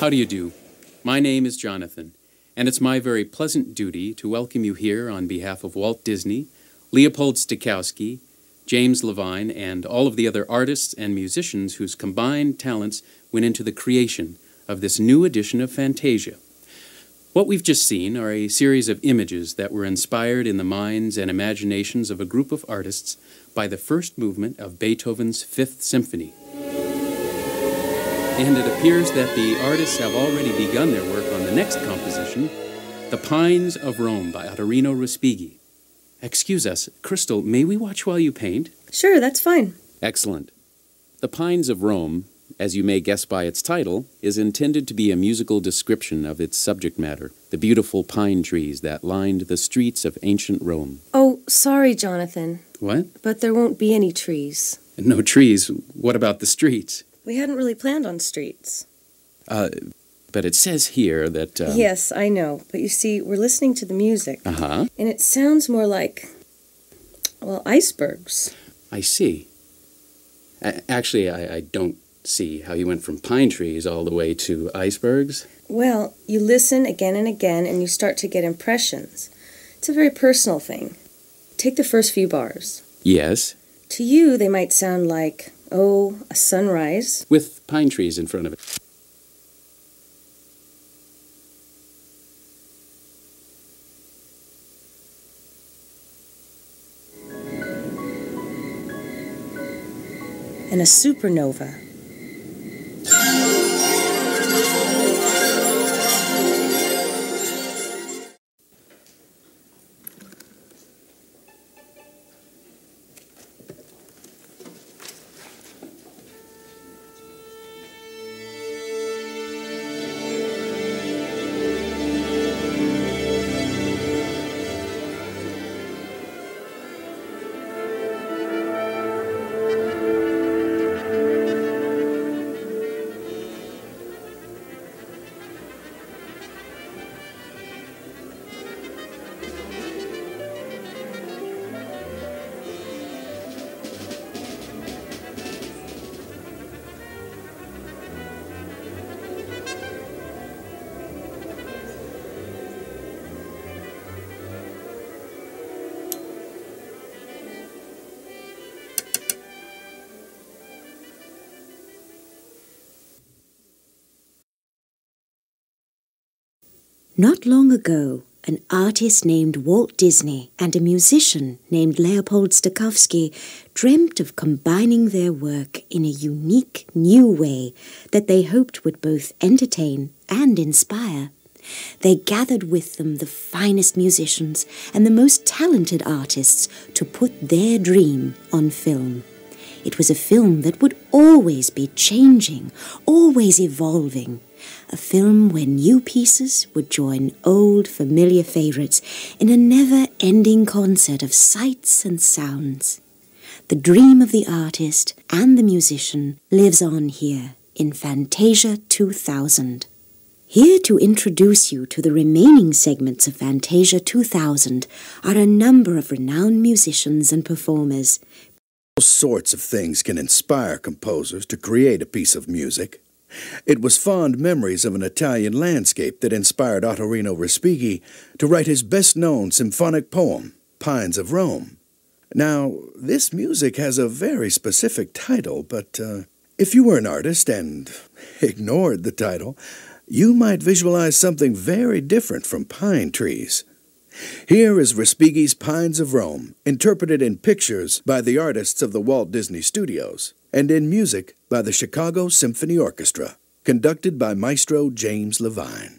How do you do? My name is Jonathan, and it's my very pleasant duty to welcome you here on behalf of Walt Disney, Leopold Stokowski, James Levine, and all of the other artists and musicians whose combined talents went into the creation of this new edition of Fantasia. What we've just seen are a series of images that were inspired in the minds and imaginations of a group of artists by the first movement of Beethoven's Fifth Symphony. And it appears that the artists have already begun their work on the next composition, The Pines of Rome by Ottorino Respighi. Excuse us, Crystal, may we watch while you paint? Sure, that's fine. Excellent. The Pines of Rome, as you may guess by its title, is intended to be a musical description of its subject matter, the beautiful pine trees that lined the streets of ancient Rome. Oh, sorry, Jonathan. What? But there won't be any trees. No trees? What about the streets? We hadn't really planned on streets. But it says here that... Yes, I know. But you see, we're listening to the music. Uh-huh. And it sounds more like, well, icebergs. I see. Actually, I don't see how you went from pine trees all the way to icebergs. Well, you listen again and again, and you start to get impressions. It's a very personal thing. Take the first few bars. Yes. To you, they might sound like, oh, a sunrise. With pine trees in front of it. And a supernova. Not long ago, an artist named Walt Disney and a musician named Leopold Stokowski dreamt of combining their work in a unique new way that they hoped would both entertain and inspire. They gathered with them the finest musicians and the most talented artists to put their dream on film. It was a film that would always be changing, always evolving. A film where new pieces would join old, familiar favorites in a never-ending concert of sights and sounds. The dream of the artist and the musician lives on here in Fantasia 2000. Here to introduce you to the remaining segments of Fantasia 2000 are a number of renowned musicians and performers. All sorts of things can inspire composers to create a piece of music. It was fond memories of an Italian landscape that inspired Ottorino Respighi to write his best-known symphonic poem, Pines of Rome. Now, this music has a very specific title, but if you were an artist and ignored the title, you might visualize something very different from pine trees. Here is Respighi's Pines of Rome, interpreted in pictures by the artists of the Walt Disney Studios, and in music by the Chicago Symphony Orchestra, conducted by Maestro James Levine.